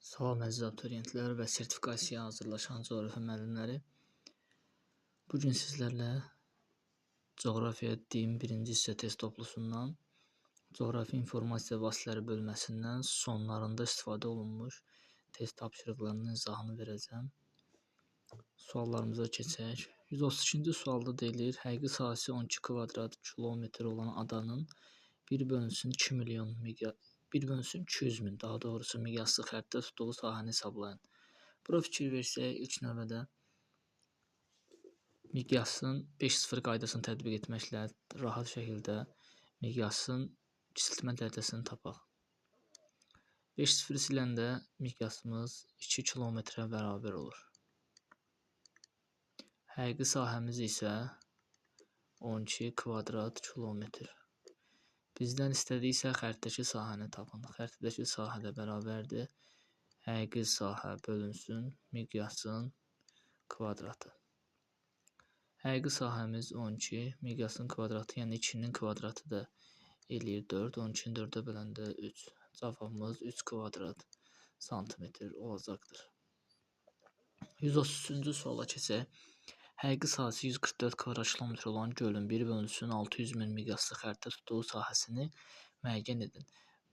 Salam əziz abituriyentlər və sertifikasiyaya hazırlaşan coğrafiya müəllimləri. Bugün sizlərlə coğrafiya din 1-ci hissə test toplusundan coğrafi informasiya vasitələri bölməsindən sonlarında istifadə olunmuş test tapşırıqlarının izahını verəcəm. Suallarımıza keçək. 132-ci sualda deyilir, həqiqi sahəsi 12 kvadrat kilometr olan adanın 1/200 min, daha doğrusu miqyaslı xəritdə tutduğu sahəni hesablayın. Bura fikir versək, ilk növbədə miqyasın 5-0 qaydasını tətbiq etməklə rahat şəkildə miqyasın kiçiltmə dərəcəsini tapaq. 5-0 siləndə miqyasımız 2 kilometrə bərabər olur. Həqiqi sahəmiz isə 12 kvadrat kilometr. Bizdən istədiksə xəritədəki sahəni tapın. Xəritədəki sahə də bərabərdir. Həqiqi sahə bölünsün miqyasın kvadratı. Həqiqi sahəmiz 12, miqyasın kvadratı, yəni 2-nin kvadratı da eləyir 4, 12-ni 4-ə böləndə 3. Cavabımız 3 kvadrat santimetr olacaqdır. 133-cü suala keçək. Həqiqi sahəsi 144 kvadrat kilometr olan gölün 1/600 min miqyaslı xəritə tutduğu sahəsini müəyyən edin.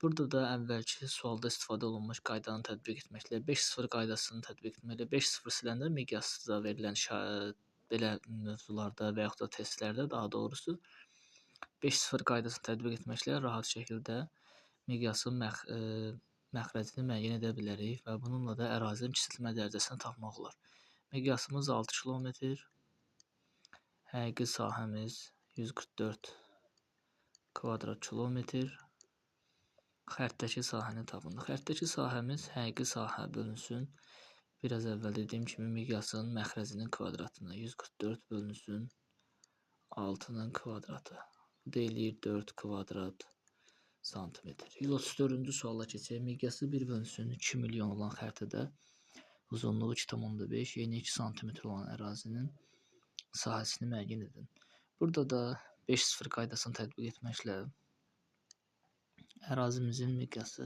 Burada da əvvəlki sualda istifadə olunmuş qaydanı tətbiq etməklə 5-0 qaydasını tətbiq etməklə 5-0 siləndə miqyasda verilən belə mövzularda və yaxud da testlərdə daha doğrusu 5-0 qaydasını tətbiq etməklə rahat şəkildə miqyasın məxrəcini müəyyən edə bilərik və bununla da ərazinin kiçiltmə dərəcəsini tapmaq olar. Miqyasımız 6 kilometr, həqiqi sahəmiz 144 kvadrat kilometr, xəritədəki sahəni tapın. Xəritədəki sahəmiz həqiqi sahə bölünsün. Biraz əvvəl dediyim kimi miqyasın məxrəcinin kvadratına 144 bölünsün 6-nın kvadratı. Bu da eləyir 4 kvadrat santimetr. 134-cü suala keçək. Miqyası 1 bölünsün 2 milyon olan xəritədə uzunluğu 2,5, eni 2 sm olan ərazinin sahəsini müəyyən edin. Burada da 5-0 qaydasını tətbiq etməklə ərazimizin miqyası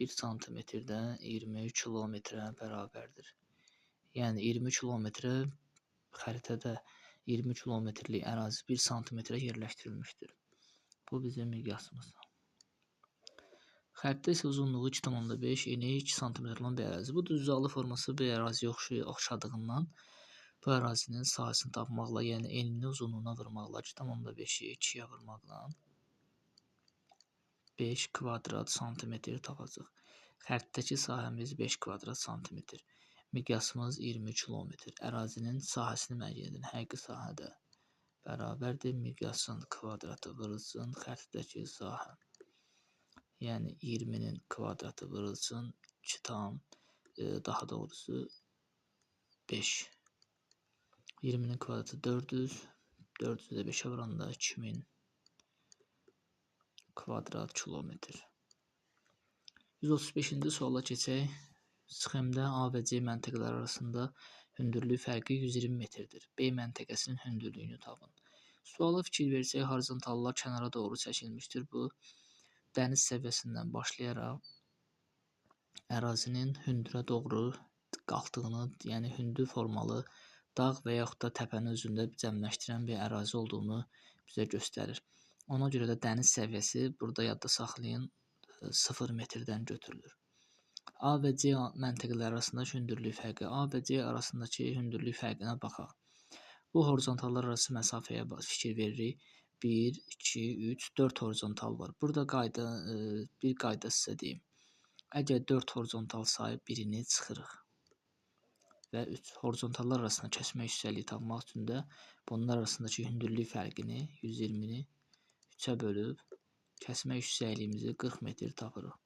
1 sm-dən 20 kilometrə bərabərdir. Yəni 20 kilometrə xəritədə 20 kilometrlik ərazi 1 sm-ə yerləşdirilmişdir. Bu bizim miqyasımız. Xəritdə isə uzunluğu 2,5, eni 2 sm olan bir ərazi. Bu düzüzalı forması bir əraziyə oxşadığından bu ərazinin sahəsini tapmaqla, yəni enini uzunluğuna vurmaqla 2,5-i 2-yə vurmaqla 5 kvadrat santimetr tapacaq. Xəritədəki sahəmiz 5 kvadrat santimetr. Miqyasımız 20 kilometr. Ərazinin sahəsini müəyyən edin. Həqiqi sahədə bərabərdir. Miqyasın kvadratı vurulsun xəritədəki sahə. Yəni 20-nin kvadratı vurulsun 2 daha doğrusu 5. 20-nin kvadratı 400. 400-ü də 5-ə vuranda 2000 kvadrat kilometr. 135-ci suala keçək. Sxemdə A və C məntəqələri arasında hündürlük fərqi 120 metrdir. B məntəqəsinin hündürlüyünü tapın. Suala fikir versək, horizontallar kənara doğru çəkilmişdir. Bu dəniz səviyyəsindən başlayaraq ərazinin hündürə doğru qalxdığını, yəni hündür formalı dağ və yaxud da təpənin özündə cəmləşdirən bir ərazi olduğunu bizə göstərir. Ona görə də dəniz səviyyəsi burada yadda saxlayın 0 metrdən götürülür. A və C məntəqələri arasındakı hündürlük fərqi. A və C arasındakı hündürlük fərqinə baxaq. Bu horizontallar arası məsafəyə fikir veririk. 1, 2, 3, 4 horizontal var. Burada bir qayda sizə deyim. Əgər 4 horizontal sayıb birini çıxırıq və 3 horizontallar arasında kəsmə yüksəkliyi tapmaq üçün də bunlar arasındakı hündürlük fərqini 120-ni 3-ə bölüb kəsmə yüksəkliyimizi 40 metr tapırıq.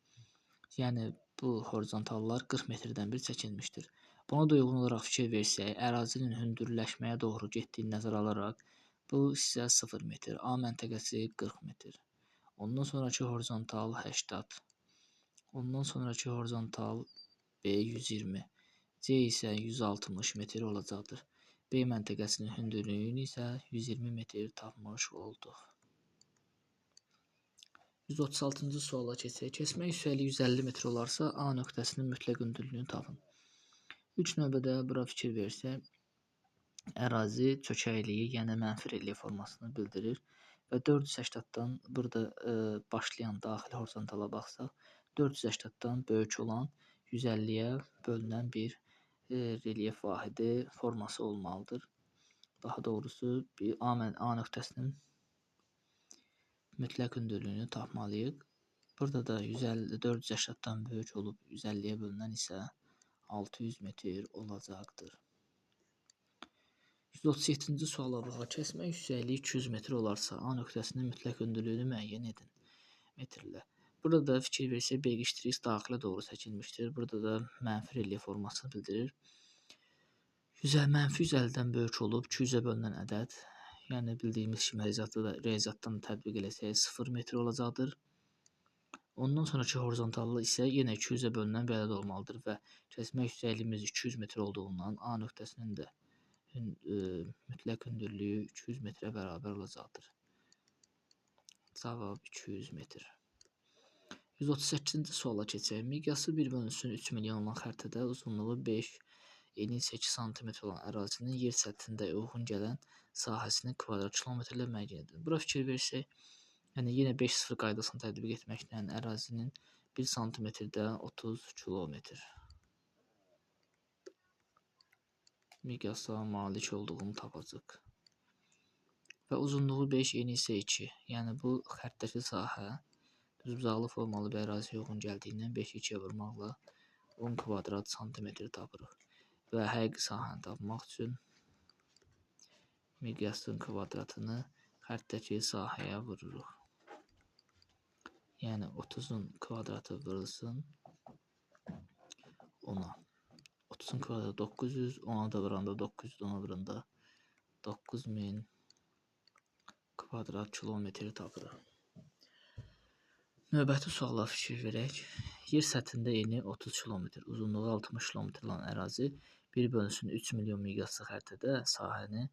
Yəni bu horizontallar 40 metrdən bir çəkilmişdir. Buna da uyğun olaraq fikir versək, ərazinin hündürləşməyə doğru getdiyini nəzərə alaraq bu hissə 0 metr, A məntəqəsi 40 metr. Ondan sonraki horizontal 80. Ondan sonraki horizontal B 120. C isə 160 metr olacaqdır. B məntəqəsinin hündürlüyünü isə 120 metr tapmış olduq. 136-cı suala keçək. Kəsmə yüksəkliyi 150 metr olarsa, A nöqtəsinin mütləq hündürlüyünü tapın. İlk növbədə bura fikir versək, ərazi çökəkliyi, yəni mənfi relyef formasını bildirir və 480-dan burada başlayan daxili horizontala baxsaq, 480-dan böyük olan 150-yə bölünən bir relyef vahidi forması olmalıdır. Daha doğrusu A nöqtəsinin mütləq hündürlüyünü tapmalıyıq. Burada da 480-dan böyük olub 150-yə bölünən isə 600 metr olacaqdır. 137-ci suala baxaq. Kəsmə yüksəkliyi 200 metr olarsa, A nöqtəsinin mütləq hündürlüyünü müəyyən edin metrlə. Burada da fikir versək, BX daxilə doğru çəkilmişdir. Burada da mənfi relyef formasını bildirir. Mənfi 150-dən böyük olub 200-ə bölünən ədəd, yəni bildiyimiz kimi riyaziyyatdan tətbiq eləsək 0 metr olacaqdır. Ondan sonraki horizontallı isə yenə 200-ə bölünən bir ədəd olmalıdır və kəsmə yüksəkliyimiz 200 metr olduğundan A nöqtəsinin də mütləq hündürlüyü 200 metrə bərabər olacaqdır. Cavab 200 metr. 138-ci suala keçək. Miqyası 1/3 milyon olan xəritədə uzunluğu 5, eni isə 2 sm olan ərazinin yer səthində uyğun gələn sahəsini kvadrat kilometrlə müəyyən edin. Bura fikir versək, yəni yenə 5-0 qaydasını tətbiq etməklə ərazinin 1 sm-də 30 kilometr miqyasa malik olduğunu tapacaq. Və uzunluğu 5, eni isə 2. Yəni bu xəttdəki sahə düzbucaqlı formalı bir əraziyə uyğun gəldiyindən 5-i 2-yə vurmaqla 10 kvadrat santimetr tapırıq. Və həqiqi sahəni tapmaq üçün miqyasın kvadratını xəttdəki sahəyə vururuq. Yəni 30-un kvadratı vurulsun 10-a. 30-un kvadratı 900, 10-a da vuranda 900, 10-a vuranda 9000 kvadrat kilometr tapırıq. Növbəti suala fikir verək. Yer səthində eni 30 km, uzunluğu 60 km olan ərazi 1/3 milyon miqyaslı xəritədə sahəni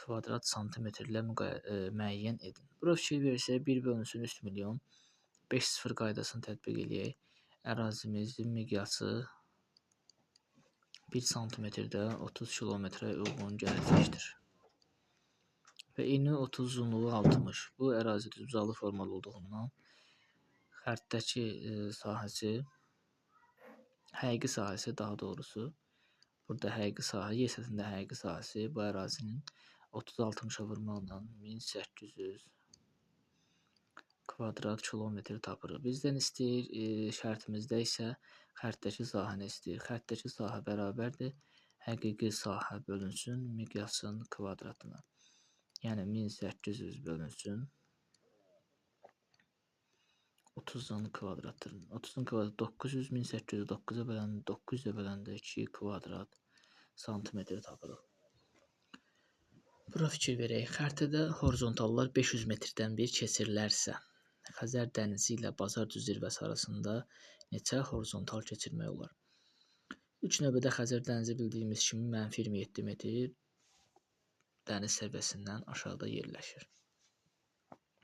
kvadrat santimetrlə müəyyən edin. Bura fikir versək 1/3 milyon 5-0 qaydasını tətbiq eləyək. Ərazimizin miqyası 1 sm-də 30 km-ə uyğun gələcəkdir. Və eni 30, uzunluğu 60. Bu ərazi düzbucaqlı formalı olduğundan xəttdəki sahəsi, həqiqi sahəsi daha doğrusu, burada həqiqi sahə, yer səthində həqiqi sahəsi bu ərazinin 30-60-a vurmaqla 1800 kvadrat kilometr tapırıq. Bizdən istəyir, şərtimizdə isə xəttdəki sahəni istəyir. Xəttdəki sahə bərabərdir həqiqi sahə bölünsün miqyasın kvadratına. Yəni 1800 bölünsün 30-un kvadratı. 30-un kvadratı 900, 1800-ü 9-a böləndə 900-ə böləndə 2 kvadrat santimetr tapırıq. Bura fikir verək. Xəritədə horizontallar 500 metrdən bir keçirilərsə, Xəzər dənizi ilə Bazardüz zirvəsi arasında neçə horizontal keçirmək olar? İlk növbədə Xəzər dənizi bildiyimiz kimi -27 metr dəniz səviyyəsindən aşağıda yerləşir.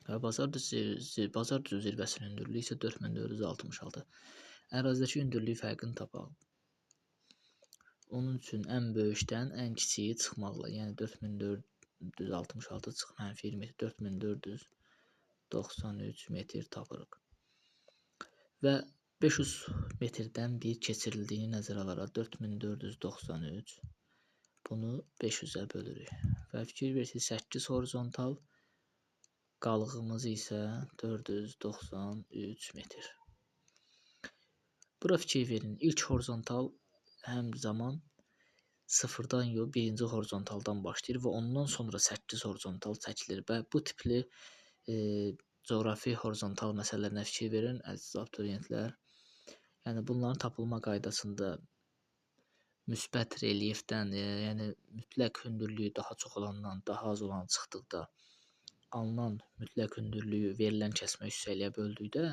Və Bazardüz zirvəsinin hündürlüyü isə 4466. Ərazidəki hündürlük fərqini tapaq. Onun üçün ən böyükdən ən kiçiyi çıxmaqla, yəni 4466 çıx -20 metr, 4493 metr tapırıq. Və 500 metrdən bir keçirildiyini nəzərə alaraq 4493 bunu 500-ə bölürük. Və fikir versiniz 8 horizontal, qalığımız isə 493 metr. Bura fikir verin. İlk horizontal həm zaman 0-dan yox, birinci horizontaldan başlayır və ondan sonra 8 horizontal çəkilir. Və bu tipli coğrafi horizontal məsələlərinə fikir verin, əziz abituriyentlər. Yəni bunların tapılma qaydasında müsbət relyefdən, yəni mütləq hündürlüyü daha çox olandan daha az olan çıxdıqda alınan mütləq hündürlüyü verilən kəsmə yüksəkliyə böldükdə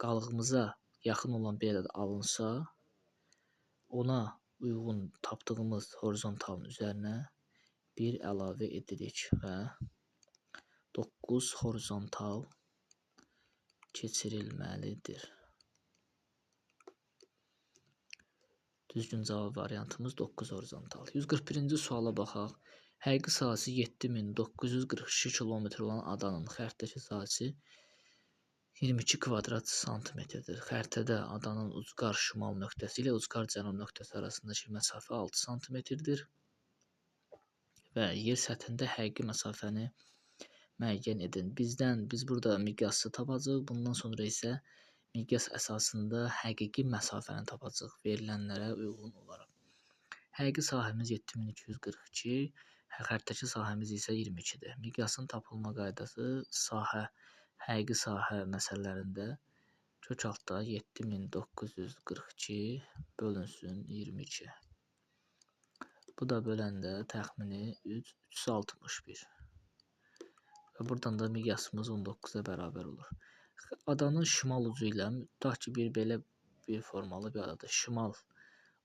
qalığımıza yaxın olan bir ədəd alınsa, ona uyğun tapdığımız horizontalın üzərinə 1 əlavə edirik və 9 horizontal keçirilməlidir. Düzgün cavab variantımız 9 horizontal. 141-ci suala baxaq. Həqiqi sahəsi 7942 kilometr olan adanın xəritədəki sahəsi 22 kvadrat santimetrdir. Xəritədə adanın ucqar şimal nöqtəsi ilə ucqar cənub nöqtəsi arasındakı məsafə 6 santimetrdir və yer səthində həqiqi məsafəni müəyyən edin. Biz burada miqyası tapacağıq. Bundan sonra isə miqyas əsasında həqiqi məsafəni tapacağıq verilənlərə uyğun olaraq. Həqiqi sahəmiz 7242, xəritədəki sahəmiz isə 22-dir. Miqyasın tapılma qaydası həqiqi sahə məsələlərində kök altda 7942 bölünsün 22. Bu da böləndə təxmini 361. Və buradan da miqyasımız 19-a bərabər olur. Adanın şimal ucu ilə, tutaq ki, belə bir formalı bir adadır. Şimal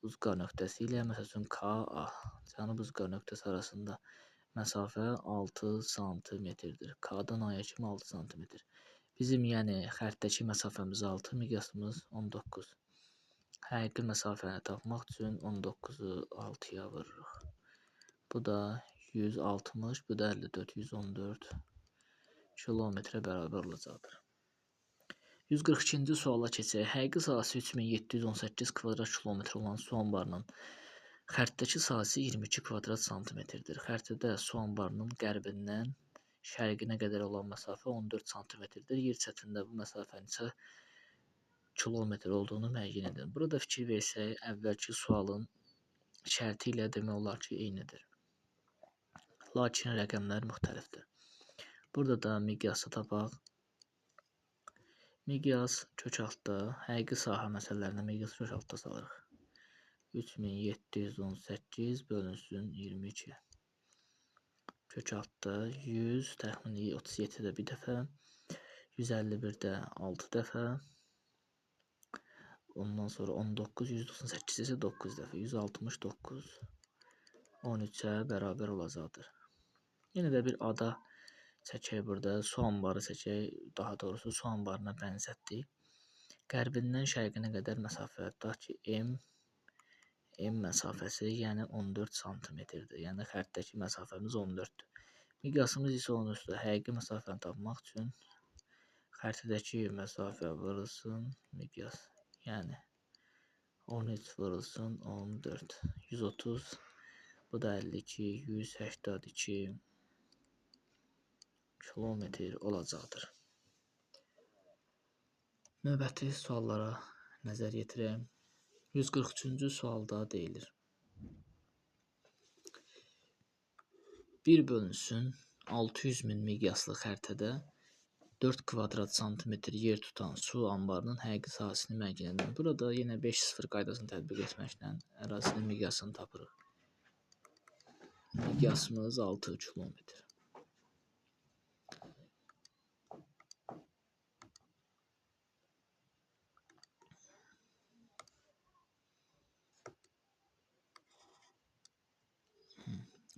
ucqar nöqtəsi ilə, məsəl üçün KA, cənub ucqar nöqtəsi arasında məsafə 6 santimetrdir. K-dan A-ya kimi 6 santimetr. Bizim yəni xəritədəki məsafəmiz 6, miqyasımız 19. Həqiqi məsafəni tapmaq üçün 19-u 6-ya vururuq. Bu da 160, bu da 54, 114 kilometrə bərabər olacaqdır. 142-ci suala keçək. Həqiqi sahəsi 3718 kvadrat kilometr olan su anbarının xəritədəki sahəsi 22 kvadrat santimetrdir. Xəritədə su anbarının qərbindən şərqinə qədər olan məsafə 14 santimetrdir. Yer səthində bu məsafənin isə kilometr olduğunu müəyyən edin. Burada fikir versək, əvvəlki sualın şərti ilə demək olar ki, eynidir. Lakin rəqəmlər müxtəlifdir. Burada da miqyası tapaq. Miqyas kök altda, həqiqi sahə məsələlərində miqyas kök altda salırıq. 3718 bölünsün 22. Kök altda 100, təxmini 37-də bir dəfə, 151-də 6 dəfə, ondan sonra 19, 198 isə 9 dəfə, 169, 13-ə bərabər olacaqdır. Yenə də bir ada çəkək burada, su anbarı çəkək, daha doğrusu su anbarına bənzətdik. Qərbindən şərqinə qədər məsafə, tutaq ki, M məsafəsi, yəni 14 santimetrdir. Yəni xəritədəki məsafəmiz 14-dür. Miqyasımız isə onun üstündə. Həqiqi məsafəni tapmaq üçün xəritədəki məsafə vurulsun miqyas. Yəni 13 vurulsun 14, 130, bu da 52, 182 kilometr olacaqdır. Növbəti suallara nəzər yetirək. 143-cü sualda deyilir. 1 bölünsün 600 min miqyaslı xəritədə 4 kvadrat santimetr yer tutan su anbarının həqiqi sahəsini müəyyən edin. Burada yenə 5-0 qaydasını tətbiq etməklə ərazinin miqyasını tapırıq. Miqyasımız 6 kilometr.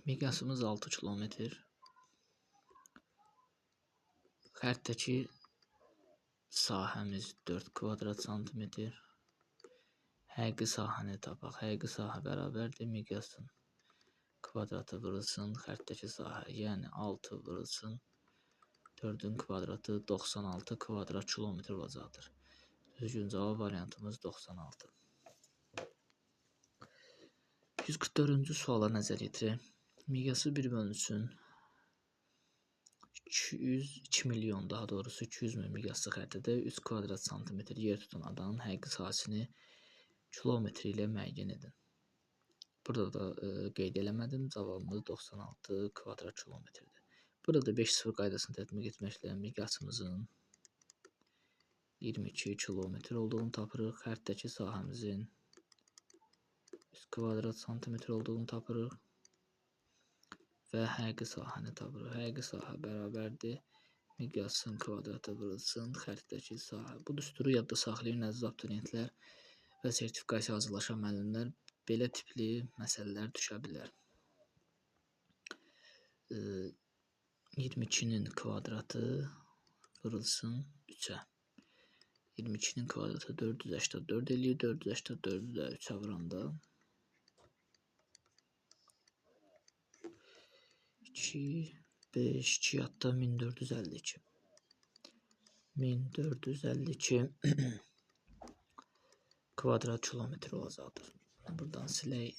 Miqyasımız 6 kilometr. Xəritədəki sahəmiz 4 kvadrat santimetr. Həqiqi sahəni tapaq. Həqiqi sahə bərabərdir miqyasın kvadratı vurulsun xəritədəki sahə. Yəni 6 vurulsun 4-ün kvadratı 96 kvadrat kilometr olacaqdır. Düzgün cavab variantımız 96. 144-cü suala nəzər yetirək. Miqyası 1 bölünsün 2 milyon, daha doğrusu 200 min miqyaslı xəritədə 3 kvadrat santimetr yer tutan adanın həqiqi sahəsini kilometr ilə müəyyən edin. Burada da qeyd eləmədim. Cavabımız 96 kvadrat kilometrdir. Burada da 5-0 qaydasını tətbiq etməklə miqyasımızın 22 kilometr olduğunu tapırıq. Xəritədəki sahəmizin 3 kvadrat santimetr olduğunu tapırıq. Və həqiqi sahəni tapırıq. Həqiqi sahə bərabərdir miqyasın kvadratı vurulsun xəritədəki sahə. Bu düsturu yadda saxlayın əziz abituriyentlər və sertifikasiya hazırlaşan müəllimlər. Belə tipli məsələlər düşə bilər. 22-nin kvadratı vurulsun 3-ə. 22'nin kvadratı 484 eləyir. 484'ü də 3'ə vuranda 2, 5, 2 hatta 1452. 1452 kvadrat kilometre olacaqdır. Buradan silək.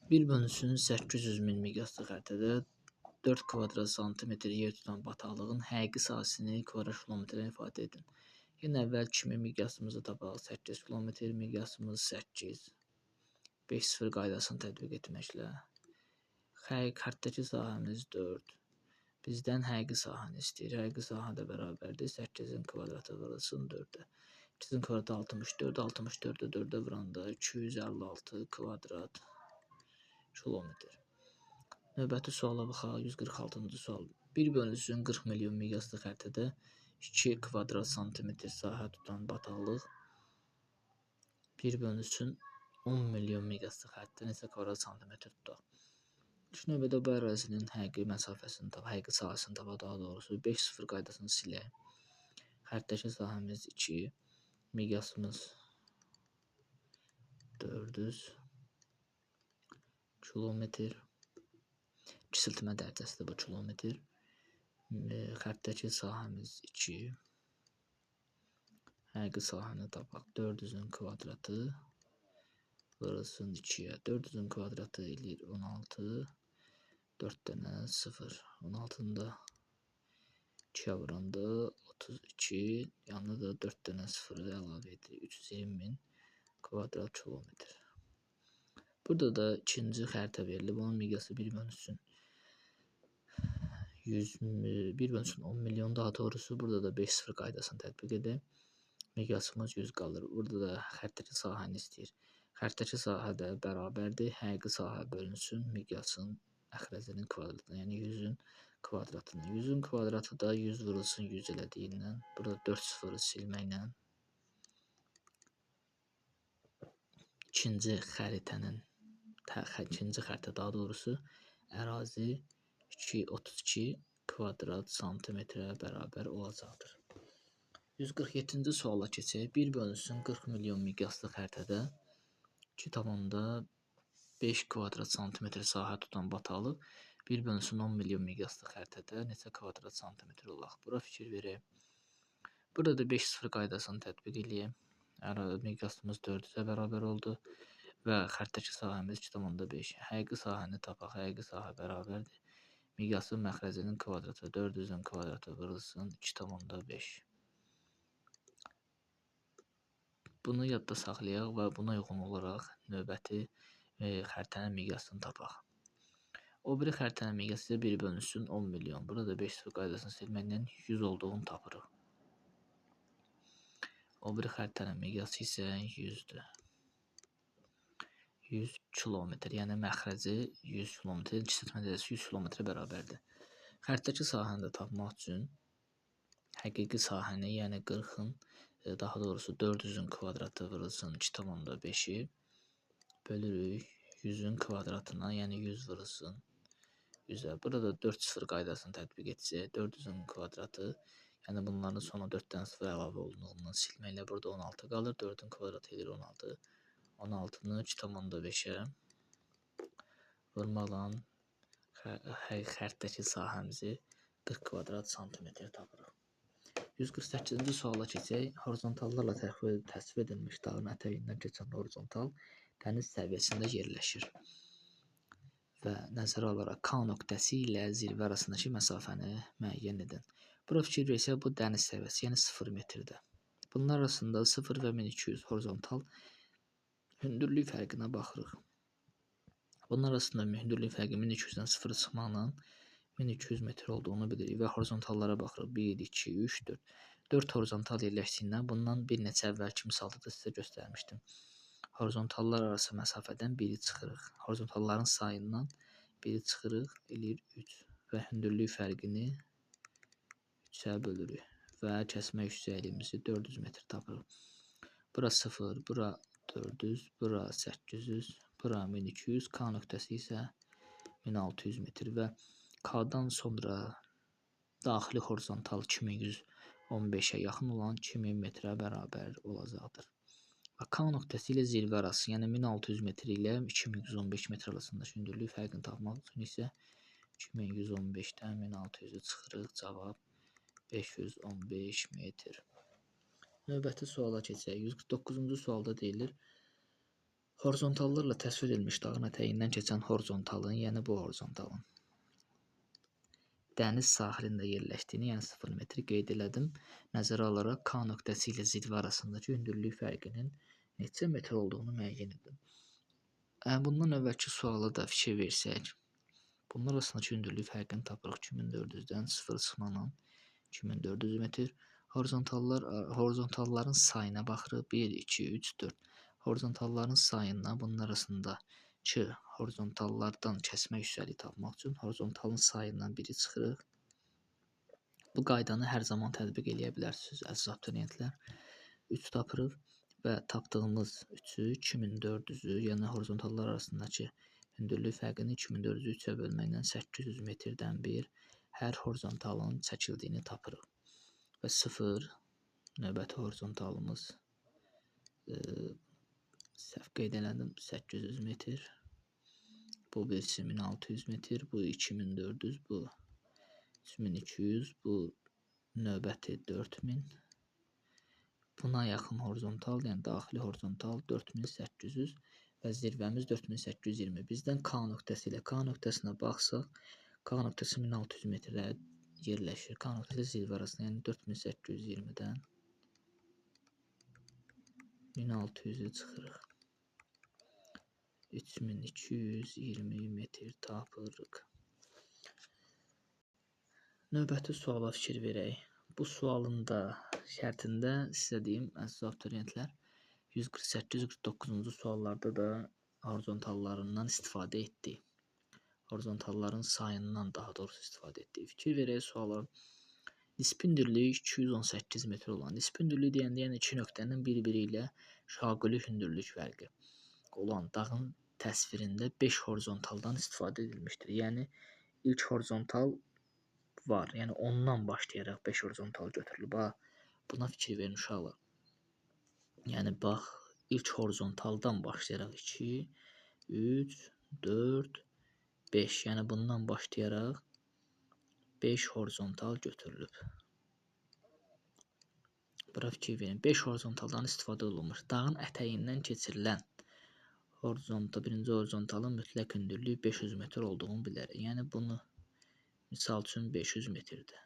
Bir bölünsün 800 min miqyaslı xəritədə 4 kvadrat santimetr yer tutan bataqlığın həqiqi sahəsini kvadrat kilometrə ifadə edin. Yenə əvvəl kimi miqyasımızı tapaq. 8 kilometr miqyasımız 8. 5-0 qaydasını tətbiq etməklə. Xəritədəki sahəmiz 4. Bizdən həqiqi sahəni istəyir. Həqiqi sahə də bərabərdir. 8-in kvadratı vurulsun 4-ə. 2-in kvadratı 64. 64'ü 4'ə vuranda 256 kvadrat kilometr. Növbəti suala baxaq. 146-cı sual. Bir bölünsün 40 milyon miqyaslı xəritədə 2 kvadrat santimetr sahə tutan bataqlıq bir bölünsün 10 milyon miqyaslı xəritədə neçə kvadrat santimetr tutaq? İlk növbədə bu ərazinin həqiqi məsafəsini tap, həqiqi sahəsini tapa, daha doğrusu 5-0 qaydasını silək. Xəritədəki sahəmiz 2, miqyasımız 400 kilometr. Kiçiltmə dərəcəsidir bu kilometr. Xəritədəki sahəmiz 2. Həqiqi sahəni tapaq. 400'ün kvadratı vurulsun 2'yə. 400'ün kvadratı eləyir 16. 4 dənə 0. 16'nı da 2'yə vuranda 32. Yanına da 4 dənə 0 əlavə edirik. 320 min kvadrat kilometr. Burada da ikinci xəritə verilib. Onun miqyası 1 bölünsün 1 bölünsün 10 milyon, daha doğrusu burada da 5-0 qaydasını tətbiq edək. Miqyasımız 100 qalır. Burada da xəritədəki sahəni istəyir. Xəritədəki sahə də bərabərdir. Həqiqi sahə bölünsün miqyasın məxrəcinin kvadratına, yəni 100'ün kvadratına. 100'ün kvadratı da 100 vurulsun 100 elədiyindən burada 4-0'ı silməklə ikinci xəritə daha doğrusu ərazi 232 kvadrat santimetrə bərabər olacaqdır. 147-ci suala keçək. Bir bölünsün 40 milyon miqyaslı xəritədə 2,5 kvadrat santimetr sahə tutan bataqlıq bir bölünsün 10 milyon miqyaslı xəritədə neçə kvadrat santimetr olaq? Bura fikir verək. Burada da 5-0 qaydasını tətbiq edək. Miqyasımız 400'ə bərabər oldu və xəritədəki sahəmiz 2,5. Həqiqi sahəni tapaq. Həqiqi sahə bərabərdir. Miqyası məxrəcinin kvadratı 400'ün kvadratı vurulsun 2,5. Bunu yadda saxlayaq və buna uyğun olaraq növbəti xəritənin miqyasını tapaq. O biri xəritənin miqyası 1 bölünsün 10 milyon. Burada 5-0 qaydasını silməklə 100 olduğunu tapırıq. O biri xəritənin miqyası isə 100'dür. 100 kilometr, yəni məxrəci 100 kilometr, kiçiltmə dərəcəsi 100 kilometrə bərabərdir. Xəritədəki sahəni də tapmaq üçün həqiqi sahəni, yəni 40'ın, daha doğrusu 400'ün kvadratı vurulsun 2,5'i bölürük 100'ün kvadratına, yəni 100 vurulsun 100'ə. Burada 4-0 qaydasını tətbiq etsək, 400'ün kvadratı, yəni bunların sona 4 dənə 0 əlavə olunduğundan silməklə burada 16 qalır. 4'ün kvadratı edir 16. 16'nı 2,5'ə vurmaqla xəritədəki sahəmizi 40 kvadrat santimetr tapırıq. 148-ci suala keçək. Horizontallarla təsvir edilmiş dağın ətəyindən keçən horizontal dəniz səviyyəsində yerləşir və nəzərə alaraq K nöqtəsi ilə zirvə arasındakı məsafəni müəyyən edin. Bura fikir versək, bu dəniz səviyyəsi, yəni 0 metrdə. Bunlar arasında 0 və 1200 horizontal hündürlük fərqinə baxırıq. Bunlar arasında hündürlük fərqi 1200-dən 0 çıxmaqla 1200 metr olduğunu bilirik və horizontallara baxırıq. 1, 2, 3, 4. 4 horizontal yerləşdiyindən bundan bir neçə əvvəlki misalda da sizə göstərmişdim. Horizontallar arası məsafədən 1'i çıxırıq. Horizontalların sayından 1'i çıxırıq, eləyir 3 və hündürlük fərqini 3'ə bölürük və kəsmə yüksəkliyimizi 400 metr tapırıq. Bura 0, bura 400, bura 800, bura 1200, K nöqtəsi isə 1600 metr və K'dan sonra daxili horizontal 2115-ə yaxın olan 2000 metrə bərabər olacaqdır. Və K nöqtəsi ilə zirvə arası, yəni 1600 metr ilə 2115 metr arasında hündürlük fərqini tapmaq üçün isə 2115-dən 1600-ü çıxırıq, cavab 515 metr. Növbəti suala keçək. 149-cu sualda deyilir, horizontallarla təsvir edilmiş dağın ətəyindən keçən horizontalın, yəni bu horizontalın dəniz sahilində yerləşdiyini, yəni 0 metri qeyd elədim. Nəzərə alaraq K nöqtəsi ilə zirvə arasındakı hündürlük fərqinin neçə metr olduğunu müəyyən edin. Bundan əvvəlki suala da fikir versək, bunlar arasındakı hündürlük fərqini tapırıq. 2400-dən 0 çıxmaqla 2400 metr. Horizontalların sayına baxırıq. 1, 2, 3, 4. Horizontalların sayından bunun arasındakı horizontallardan kəsmə yüksəliyi tapmaq üçün horizontalın sayından biri çıxırıq. Bu qaydanı hər zaman tətbiq eləyə bilərsiniz, əziz abituriyentlər. 3 tapırıq və tapdığımız 3-ü 2400-ü, yəni horizontallar arasındakı hündürlük fərqini 2400-ü 3-ə bölməklə 800 metrdən bir hər horizontalın çəkildiyini tapırıq. Və 0 növbəti horizontalımız səhv qeyd elədim, 800 metr. Bu birisi 1600 metr, bu 2400, bu 3200, bu növbəti 4000. Buna yaxın horizontal, yəni daxili horizontal 4800 və zirvəmiz 4820. Bizdən K nöqtəsi ilə K nöqtəsinə baxsaq, K nöqtəsi 1600 metrdə yerləşir. K nöqtəsi zirvə arasında, yəni 4820-dən 1600-ü çıxırıq. 3220 metr tapırıq. Növbəti suala fikir verək. Bu sualın da şərtində sizə deyim, əziz abituriyentlər, 148-149-cu suallarda da horizontallarından istifadə etdik. Horizontalların sayından daha doğrusu istifadə etdik. Fikir verək suala. Nisbi hündürlüyü 218 metr olan, nisbi hündürlüyü deyəndə, yəni iki nöqtənin bir-biri ilə şaquli hündürlük fərqi olan dağın təsvirində 5 horizontaldan istifadə edilmişdir. Yəni ilk horizontal var. Yəni ondan başlayaraq 5 horizontal götürülüb. Buna fikir verin uşaqlar. Yəni bax, ilk horizontaldan başlayaraq 2, 3, 4, 5. Yəni bundan başlayaraq 5 horizontal götürülüb. Bura fikir verin. 5 horizontaldan istifadə olunmuş. Dağın ətəyindən keçirilən birinci horizontalın mütləq hündürlüyü 500 metr olduğunu bilərik. Yəni bunu misal üçün 500 metrdir.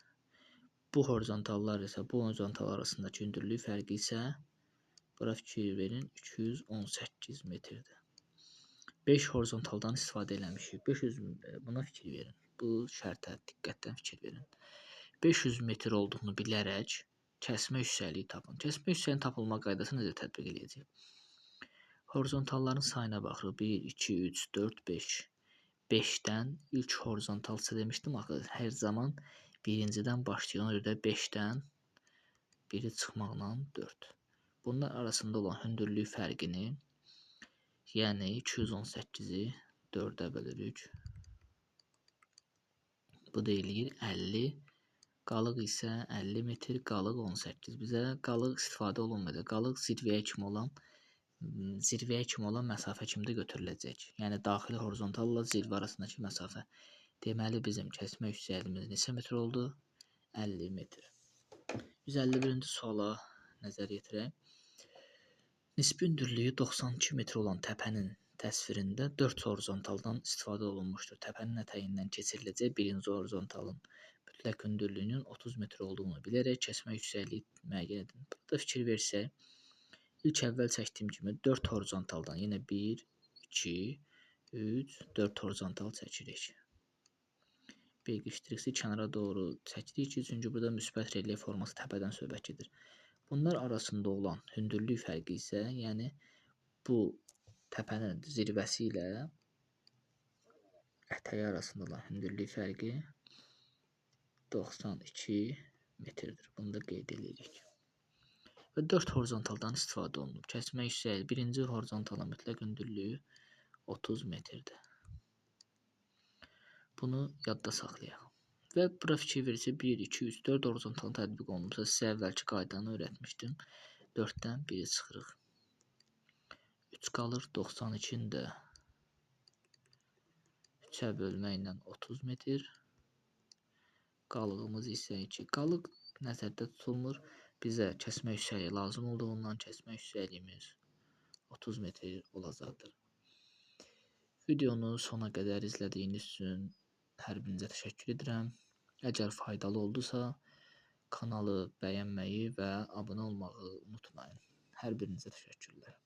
Bu horizontallar isə bu horizontal arasındakı hündürlük fərqi isə bura fikir verin 218 metrdir. 5 horizontaldan istifadə eləmişik. 500 buna fikir verin. Bu şərtə diqqətlə fikir verin. 500 metr olduğunu bilərək kəsmə yüksəkliyi tapın. Kəsmə yüksəkliyinin tapılma qaydasını necə tətbiq edəcəyik? Horizontalların sayına baxırıq. 1, 2, 3, 4, 5. 5-dən ilk horizontal demişdim axı, hər zaman birincidən başlayır. Ona görə də 5-dən biri çıxmaqla 4. Bunlar arasında olan hündürlük fərqini, yəni 218-i 4-ə bölürük. Bu deyilir 50. Qalıq isə 50 metr, qalıq 18. Bizə qalıq istifadə olunmadı. Qalıq zirvəyə kimi olan məsafə kimi də götürüləcək. Yəni daxili horizontalla zirvə arasındakı məsafə. Deməli bizim kəsmə yüksəkliyimiz neçə metr oldu? 50 metr. 151-ci suala nəzər yetirək. Nisbi hündürlüyü 92 metr olan təpənin təsvirində 4 horizontaldan istifadə olunmuşdur. Təpənin ətəyindən keçiriləcək birinci horizontalın mütləq hündürlüyünün 30 metr olduğunu bilərək kəsmə yüksəkliyi müəyyən edin. Burada fikir versək, İlk əvvəl çəkdiyim kimi 4 horizontaldan, yenə 1, 2, 3, 4 horizontal çəkirik. Bir qışdırıqsı kənara doğru çəkirik ki, çünki burada müsbət relyef forması təpədən söhbət gedir. Bunlar arasında olan hündürlük fərqi isə, yəni bu təpənin zirvəsi ilə ətəyi arasında olan hündürlük fərqi 92 metrdir. Bunu da qeyd edirik. Və 4 horizontaldan istifadə olunub. Kəsmə yüksəkliyi birinci horizontalın mütləq hündürlüyü 30 metrdir. Bunu yadda saxlayaq. Və bura fikir verirsə 1, 2, 3, 4 horizontal tətbiq olunubsa, sizə əvvəlki qaydanı öyrətmişdim. 4-dən 1-i çıxırıq. 3 qalır 92-ni də 3-ə bölməklə 30 metr. Qalığımız isə 2. Qalıq nəzərdə tutulmur. Bizə kəsmə yüksəyi lazım olduğundan kəsmə yüksəkliyimiz 30 metr olacaqdır. Videonu sona qədər izlədiyiniz üçün hər birinizə təşəkkür edirəm. Əgər faydalı oldusa, kanalı bəyənməyi və abunə olmağı unutmayın. Hər birinizə təşəkkürlər.